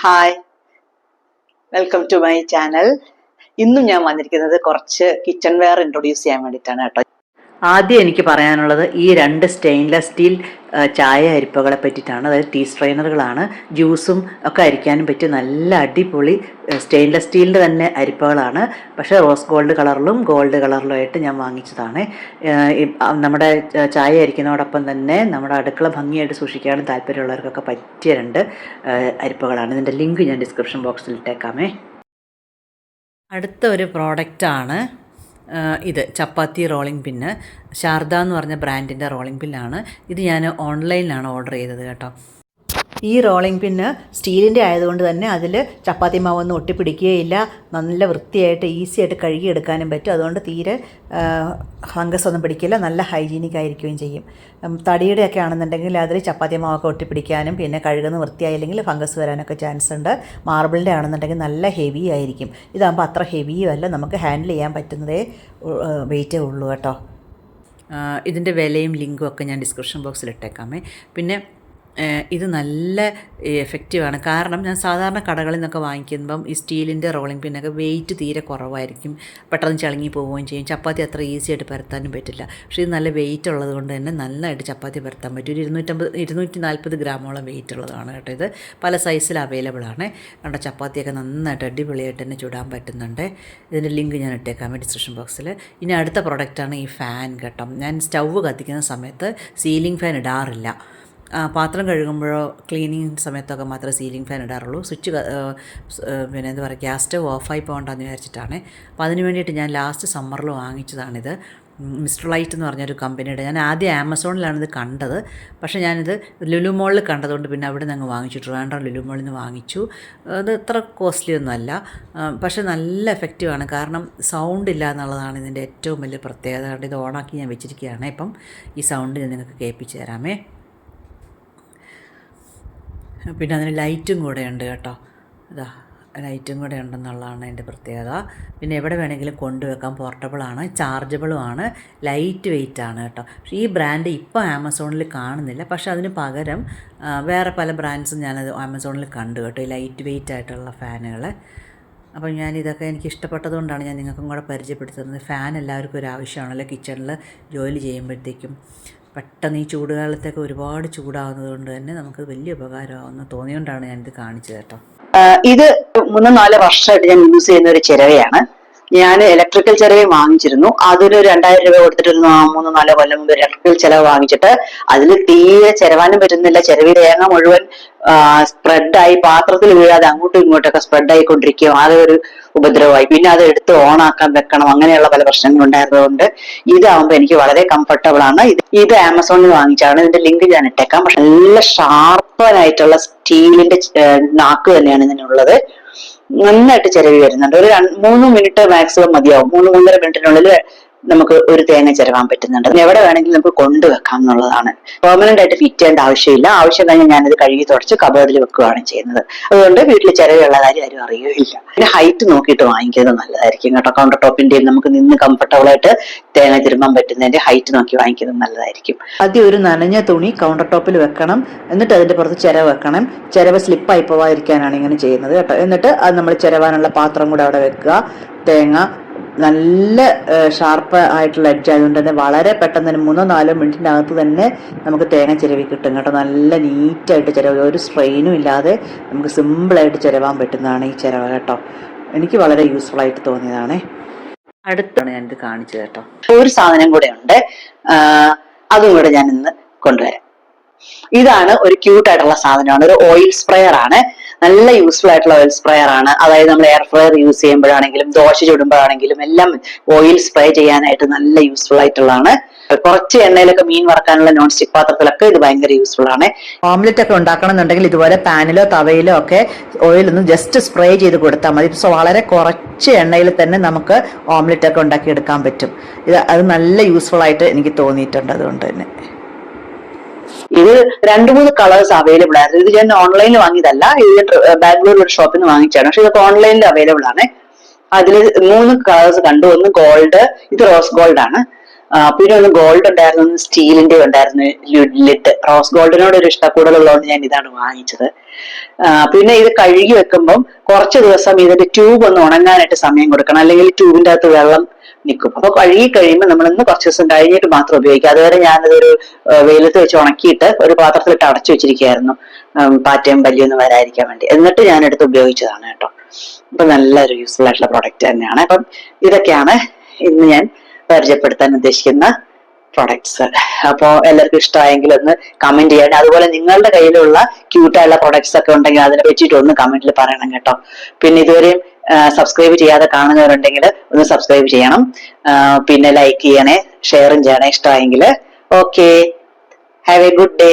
Hi, welcome to my channel. ഇന്നും ഞാൻ വന്നിരിക്കുന്നത് കുറച്ച് കിച്ചൺ വെയർ ഇൻട്രൊഡ്യൂസ് ചെയ്യാൻ വേണ്ടിയിട്ടാണ് കേട്ടോ. ആദ്യം എനിക്ക് പറയാനുള്ളത് ഈ രണ്ട് സ്റ്റെയിൻലെസ് സ്റ്റീൽ ചായ അരിപ്പകളെ പറ്റിയിട്ടാണ്. അതായത് ടീ സ്ട്രെയിനറുകളാണ്. ജ്യൂസും ഒക്കെ അരിക്കാനും പറ്റിയ നല്ല അടിപൊളി സ്റ്റെയിൻലെസ് സ്റ്റീലിൻ്റെ തന്നെ അരിപ്പകളാണ്. പക്ഷേ റോസ് ഗോൾഡ് കളറിലും ഗോൾഡ് കളിലും ആയിട്ട് ഞാൻ വാങ്ങിച്ചതാണ്. നമ്മുടെ ചായ അരിക്കുന്നതോടൊപ്പം തന്നെ നമ്മുടെ അടുക്കള ഭംഗിയായിട്ട് സൂക്ഷിക്കാനും താല്പര്യമുള്ളവർക്കൊക്കെ പറ്റിയ രണ്ട് അരിപ്പകളാണ്. ഇതിൻ്റെ ലിങ്ക് ഞാൻ ഡിസ്ക്രിപ്ഷൻ ബോക്സിൽ ഇട്ടേക്കാമേ. അടുത്ത ഒരു പ്രോഡക്റ്റാണ് ഇത് ചപ്പാത്തി റോളിംഗ് പിന്ന്. ശാരദ എന്ന് പറഞ്ഞ ബ്രാൻഡിൻ്റെ റോളിംഗ് പിന്നാണ് ഇത്. ഞാൻ ഓൺലൈനിലാണ് ഓർഡർ ചെയ്തത് കേട്ടോ. ഈ റോളിംഗ് പിന്ന് സ്റ്റീലിൻ്റെ ആയതുകൊണ്ട് തന്നെ അതിൽ ചപ്പാത്തി മാവൊന്നും ഒട്ടിപ്പിടിക്കുകയില്ല. നല്ല വൃത്തിയായിട്ട് ഈസി ആയിട്ട് കഴുകിയെടുക്കാനും പറ്റും. അതുകൊണ്ട് തീരെ ഫംഗസ് ഒന്നും പിടിക്കില്ല. നല്ല ഹൈജീനിക് ആയിരിക്കുകയും ചെയ്യും. തടിയുടെ ഒക്കെ ആണെന്നുണ്ടെങ്കിൽ അതിൽ ചപ്പാത്തി മാവൊക്കെ ഒട്ടിപ്പിടിക്കാനും പിന്നെ കഴുകുന്ന വൃത്തിയായില്ലെങ്കിൽ ഫംഗസ് വരാനൊക്കെ ചാൻസ് ഉണ്ട്. മാർബിളിൻ്റെ ആണെന്നുണ്ടെങ്കിൽ നല്ല ഹെവി ആയിരിക്കും. ഇതാകുമ്പോൾ അത്ര ഹെവിയും അല്ല, നമുക്ക് ഹാൻഡിൽ ചെയ്യാൻ പറ്റുന്നതേ വെയിറ്റേ ഉള്ളൂ കേട്ടോ. ഇതിൻ്റെ വിലയും ലിങ്കും ഒക്കെ ഞാൻ ഡിസ്ക്രിപ്ഷൻ ബോക്സിൽ ഇട്ടേക്കാമേ. പിന്നെ ഇത് നല്ല എഫക്റ്റീവാണ്. കാരണം ഞാൻ സാധാരണ കടകളിൽ നിന്നൊക്കെ വാങ്ങിക്കുമ്പം ഈ സ്റ്റീലിൻ്റെ റോളിംഗ് പിന്നൊക്കെ വെയിറ്റ് തീരെ കുറവായിരിക്കും. പെട്ടെന്ന് ചളുങ്ങി പോവുകയും ചെയ്യും. ചപ്പാത്തി അത്ര ഈസി ആയിട്ട് പരത്താനും പറ്റില്ല. പക്ഷേ ഇത് നല്ല വെയിറ്റ് ഉള്ളത് കൊണ്ട് തന്നെ നല്ലതായിട്ട് ചപ്പാത്തി പരത്താൻ പറ്റും. ഒരു 240 ഗ്രാമോളം വെയിറ്റ് ഉള്ളതാണ് കേട്ടോ. ഇത് പല സൈസിൽ അവൈലബിൾ ആണ്. കണ്ടോ, ചപ്പാത്തിയൊക്കെ നന്നായിട്ട് അടിപൊളിയായിട്ട് തന്നെ ചുടാൻ പറ്റുന്നുണ്ട്. ഇതിൻ്റെ ലിങ്ക് ഞാൻ ഇട്ടേക്കാം ഡിസ്ക്രിപ്ഷൻ ബോക്സിൽ. ഇനി അടുത്ത പ്രൊഡക്റ്റാണ് ഈ ഫാൻ കേട്ടോ. ഞാൻ സ്റ്റൗവ് കത്തിക്കുന്ന സമയത്ത് സീലിംഗ് ഫാൻ ഇടാറില്ല. പാത്രം കഴുകുമ്പോഴോ ക്ലീനിങ് സമയത്തൊക്കെ മാത്രമേ സീലിംഗ് ഫാൻ ഇടാറുള്ളൂ. സ്വിച്ച് പിന്നെ എന്താ പറയുക, ഗ്യാസ് സ്റ്റവ് ഓഫായി പോകണ്ടെന്ന് വിചാരിച്ചിട്ടാണ്. അപ്പോൾ അതിന് വേണ്ടിയിട്ട് ഞാൻ ലാസ്റ്റ് സമ്മറിൽ വാങ്ങിച്ചതാണിത്. മിസ്റ്റർ ലൈറ്റ് എന്ന് പറഞ്ഞൊരു കമ്പനിയുടെ. ഞാൻ ആദ്യം ആമസോണിലാണിത് കണ്ടത്. പക്ഷേ ഞാനിത് ലുലു മോളിൽ കണ്ടതുകൊണ്ട് പിന്നെ അവിടെ നിന്ന് അങ്ങ് വാങ്ങിച്ചു. ട്രിവാൻഡ്രം ലുലു മോളിൽ നിന്ന് വാങ്ങിച്ചു. അത് ഇത്ര കോസ്റ്റ്ലി ഒന്നും അല്ല, പക്ഷേ നല്ല എഫക്റ്റീവാണ്. കാരണം സൗണ്ട് ഇല്ല എന്നുള്ളതാണ് ഇതിൻ്റെ ഏറ്റവും വലിയ പ്രത്യേകത. കാരണം ഇത് ഓണാക്കി ഞാൻ വെച്ചിരിക്കുകയാണ്. ഇപ്പം ഈ സൗണ്ട് ഞാൻ നിങ്ങൾക്ക് കേൾപ്പിച്ച് തരാമേ. പിന്നെ അതിന് ലൈറ്റും കൂടെ ഉണ്ട് കേട്ടോ. ഇതാ ലൈറ്റും കൂടെ ഉണ്ടെന്നുള്ളതാണ് അതിൻ്റെ പ്രത്യേകത. പിന്നെ എവിടെ വേണമെങ്കിലും കൊണ്ടുവെക്കാം. പോർട്ടബിളാണ്, ചാർജബിളുമാണ്, ലൈറ്റ് വെയിറ്റ് ആണ് കേട്ടോ. പക്ഷേ ഈ ബ്രാൻഡ് ഇപ്പോൾ ആമസോണിൽ കാണുന്നില്ല. പക്ഷേ അതിന് പകരം വേറെ പല ബ്രാൻഡ്സും ഞാനത് ആമസോണിൽ കണ്ടു കേട്ടോ, ഈ ലൈറ്റ് വെയിറ്റ് ആയിട്ടുള്ള ഫാനുകൾ. അപ്പോൾ ഞാനിതൊക്കെ എനിക്ക് ഇഷ്ടപ്പെട്ടതുകൊണ്ടാണ് ഞാൻ നിങ്ങൾക്കും കൂടെ പരിചയപ്പെടുത്തുന്നത്. ഫാൻ എല്ലാവർക്കും ഒരു ആവശ്യമാണല്ലോ കിച്ചണിൽ ജോലി ചെയ്യുമ്പോഴത്തേക്കും. പെട്ടെന്ന് ഈ ചൂടുകാലത്തൊക്കെ ഒരുപാട് ചൂടാവുന്നത് കൊണ്ട് തന്നെ നമുക്ക് വലിയ ഉപകാരമാകുമെന്ന് തോന്നിയോണ്ടാണ് ഞാനിത് കാണിച്ചത് കേട്ടോ. ഇത് 3-4 വർഷമായിട്ട് ഞാൻ യൂസ് ചെയ്യുന്ന ഒരു ചിരവയാണ്. ഞാൻ ഇലക്ട്രിക്കൽ ചിരവ വാങ്ങിച്ചിരുന്നു. അതൊരു 2000 രൂപ കൊടുത്തിട്ട് ഒരു 3-4 കൊല്ലം മുമ്പ് ഇലക്ട്രിക്കൽ ചിലവ് വാങ്ങിച്ചിട്ട് അതിൽ തീരെ ചിരവാനും പറ്റുന്നില്ല. ചിരവി തേങ്ങ മുഴുവൻ സ്പ്രെഡായി പാത്രത്തിൽ വീഴാതെ അങ്ങോട്ടും ഇങ്ങോട്ടൊക്കെ സ്പ്രെഡായിക്കൊണ്ടിരിക്കും. ആകെ ഒരു ഉപദ്രവമായി. പിന്നെ അത് എടുത്ത് ഓണാക്കാൻ വെക്കണം, അങ്ങനെയുള്ള പല പ്രശ്നങ്ങളും ഉണ്ടായിരുന്നതുകൊണ്ട് ഇതാവുമ്പോൾ എനിക്ക് വളരെ കംഫർട്ടബിൾ ആണ്. ഇത് ആമസോണിൽ വാങ്ങിച്ചാണ്. ഇതിന്റെ ലിങ്ക് ഞാൻ ഇട്ടേക്കാം. പക്ഷെ നല്ല ഷാർപ്പനായിട്ടുള്ള സ്റ്റീലിന്റെ നാക്ക് തന്നെയാണ് ഇതിനുള്ളത്. നന്നായിട്ട് ചിരവി വരുന്നുണ്ട്. ഒരു 3 മിനിറ്റ് മാക്സിമം മതിയാവും. 3-3.5 മിനിറ്റിനുള്ളിൽ നമുക്ക് ഒരു തേങ്ങ ചിരവാൻ പറ്റുന്നുണ്ട്. എവിടെ വേണമെങ്കിലും നമുക്ക് കൊണ്ടുവെക്കാം എന്നുള്ളതാണ്. പെർമനന്റ് ആയിട്ട് ഫിറ്റ് ചെയ്യേണ്ട ആവശ്യമില്ല. ആവശ്യം കഴിഞ്ഞാൽ ഞാനിത് കഴുകി തുടച്ച് കബേർഡിൽ വെക്കുകയാണ് ചെയ്യുന്നത്. അതുകൊണ്ട് വീട്ടിൽ ചിരവിയുള്ള കാര്യം ആരും അറിയുകയില്ല. പിന്നെ ഹൈറ്റ് നോക്കിയിട്ട് വാങ്ങിക്കുന്നത് നല്ലതായിരിക്കും കേട്ടോ. കൗണ്ടർ ടോപ്പിന്റെയും നമുക്ക് നിന്ന് കംഫർട്ടബിൾ ആയിട്ട് തേങ്ങ തിരുമ്പാൻ പറ്റുന്നതിന്റെ ഹൈറ്റ് നോക്കി വാങ്ങിക്കുന്നത് നല്ലതായിരിക്കും. ആദ്യം ഒരു നനഞ്ഞ തുണി കൗണ്ടർ ടോപ്പിൽ വെക്കണം. എന്നിട്ട് അതിന്റെ പുറത്ത് ചിരവ് വെക്കണം. ചിരവ് സ്ലിപ്പായി പോവാതിരിക്കാനാണ് ഇങ്ങനെ ചെയ്യുന്നത് കേട്ടോ. എന്നിട്ട് അത് നമ്മൾ ചിരവാനുള്ള പാത്രം കൂടെ അവിടെ വെക്കുക. തേങ്ങ നല്ല ഷാർപ്പ് ആയിട്ടുള്ള എഡ്ജ് ആയതുകൊണ്ട് തന്നെ വളരെ പെട്ടെന്ന് തന്നെ 3-4 മിനിറ്റിനകത്ത് തന്നെ നമുക്ക് തേങ്ങ ചിരവി കിട്ടും കേട്ടോ. നല്ല നീറ്റായിട്ട് ചിരവ്, ഒരു സ്ട്രെയിനും ഇല്ലാതെ നമുക്ക് സിമ്പിളായിട്ട് ചിരവാൻ പറ്റുന്നതാണ് ഈ ചിരവ കേട്ടോ. എനിക്ക് വളരെ യൂസ്ഫുൾ ആയിട്ട് തോന്നിയതാണ്. അടുത്താണ് ഞാനിത് കാണിച്ചത് കേട്ടോ. ഒരു സാധനം കൂടെ ഉണ്ട്, അതും കൂടെ ഞാൻ ഇന്ന് കൊണ്ടുവരാം. ഇതാണ് ഒരു ക്യൂട്ട് ആയിട്ടുള്ള സാധനമാണ്. ഒരു ഓയിൽ സ്പ്രെയർ ആണ്. നല്ല യൂസ്ഫുൾ ആയിട്ടുള്ള ഓയിൽ സ്പ്രെയർ ആണ്. അതായത് നമ്മൾ എയർ ഫ്രയർ യൂസ് ചെയ്യുമ്പോഴാണെങ്കിലും ദോശ ചുടുമ്പോഴാണെങ്കിലും എല്ലാം ഓയിൽ സ്പ്രേ ചെയ്യാനായിട്ട് നല്ല യൂസ്ഫുൾ ആയിട്ടുള്ളതാണ്. കുറച്ച് എണ്ണയിലൊക്കെ മീൻ വറക്കാനുള്ള നോൺ സ്റ്റിക് പാത്രത്തിലൊക്കെ ഇത് ഭയങ്കര യൂസ്ഫുൾ ആണ്. ഓംലെറ്റ് ഒക്കെ ഉണ്ടാക്കണം എന്നുണ്ടെങ്കിൽ ഇതുപോലെ പാനിലോ തവയിലോ ഒക്കെ ഓയിൽ ഒന്ന് ജസ്റ്റ് സ്പ്രേ ചെയ്ത് കൊടുത്താൽ മതി. സോ വളരെ കുറച്ച് എണ്ണയിൽ തന്നെ നമുക്ക് ഓംലെറ്റ് ഒക്കെ ഉണ്ടാക്കി എടുക്കാൻ പറ്റും. അത് നല്ല യൂസ്ഫുൾ ആയിട്ട് എനിക്ക് തോന്നിയിട്ടുണ്ട്. അതുകൊണ്ട് തന്നെ ഇത് 2-3 കളേഴ്സ് അവൈലബിൾ ആയിരുന്നു. ഇത് ഞാൻ ഓൺലൈനിൽ വാങ്ങിയതല്ല. ഇത് ഞാൻ ബാംഗ്ലൂർ ഒരു ഷോപ്പിൽ നിന്ന് വാങ്ങിച്ചാണ്. പക്ഷെ ഇതൊക്കെ ഓൺലൈനിൽ അവൈലബിൾ ആണ്. അതിൽ 3 കളേഴ്സ് കണ്ടു. ഒന്ന് ഗോൾഡ്, ഇത് റോസ് ഗോൾഡ് ആണ്. പിന്നെ ഒന്ന് ഗോൾഡ് ഉണ്ടായിരുന്നു, ഒന്ന് സ്റ്റീലിന്റെ ഉണ്ടായിരുന്നു ലിഡ്. റോസ് ഗോൾഡിനോട് ഒരു ഇഷ്ടക്കൂടുതലുള്ളതുകൊണ്ട് ഞാൻ ഇതാണ് വാങ്ങിച്ചത്. പിന്നെ ഇത് കഴുകി വെക്കുമ്പം കുറച്ച് ദിവസം ഇതിന്റെ ട്യൂബ് ഒന്ന് ഉണങ്ങാനായിട്ട് സമയം കൊടുക്കണം, അല്ലെങ്കിൽ ട്യൂബിന്റെ അകത്ത് വെള്ളം നിൽക്കും. അപ്പൊ കഴുകി കഴിയുമ്പോൾ നമ്മൾ ഇന്ന് കുറച്ച് ദിവസം കഴിഞ്ഞിട്ട് മാത്രം ഉപയോഗിക്കുക. അതുവരെ ഞാനതൊരു വെയിലത്ത് വെച്ച് ഉണക്കിയിട്ട് ഒരു പാത്രത്തിലിട്ട് അടച്ചു വെച്ചിരിക്കുകയായിരുന്നു, പാറ്റയും പല്ലിയൊന്നും വരാതിരിക്കാൻ വേണ്ടി. എന്നിട്ട് ഞാൻ എടുത്ത് ഉപയോഗിച്ചതാണ് കേട്ടോ. അപ്പൊ നല്ലൊരു യൂസ്ഫുൾ ആയിട്ടുള്ള പ്രോഡക്റ്റ് തന്നെയാണ്. അപ്പം ഇതൊക്കെയാണ് ഇന്ന് ഞാൻ പരിചയപ്പെടുത്താൻ ഉദ്ദേശിക്കുന്ന പ്രൊഡക്ട്സ്. അപ്പോൾ എല്ലാവർക്കും ഇഷ്ടമായെങ്കിൽ ഒന്ന് കമന്റ് ചെയ്യാൻ. അതുപോലെ നിങ്ങളുടെ കയ്യിലുള്ള ക്യൂട്ടായുള്ള പ്രൊഡക്ട്സ് ഒക്കെ ഉണ്ടെങ്കിൽ അതിനെ പറ്റിയിട്ട് ഒന്ന് കമന്റിൽ പറയണം കേട്ടോ. പിന്നെ ഇതുവരെയും സബ്സ്ക്രൈബ് ചെയ്യാതെ കാണുന്നവരുണ്ടെങ്കിൽ ഒന്ന് സബ്സ്ക്രൈബ് ചെയ്യണം. പിന്നെ ലൈക്ക് ചെയ്യണേ, ഷെയറും ചെയ്യണേ ഇഷ്ടമായെങ്കിൽ. Okay, have A good day.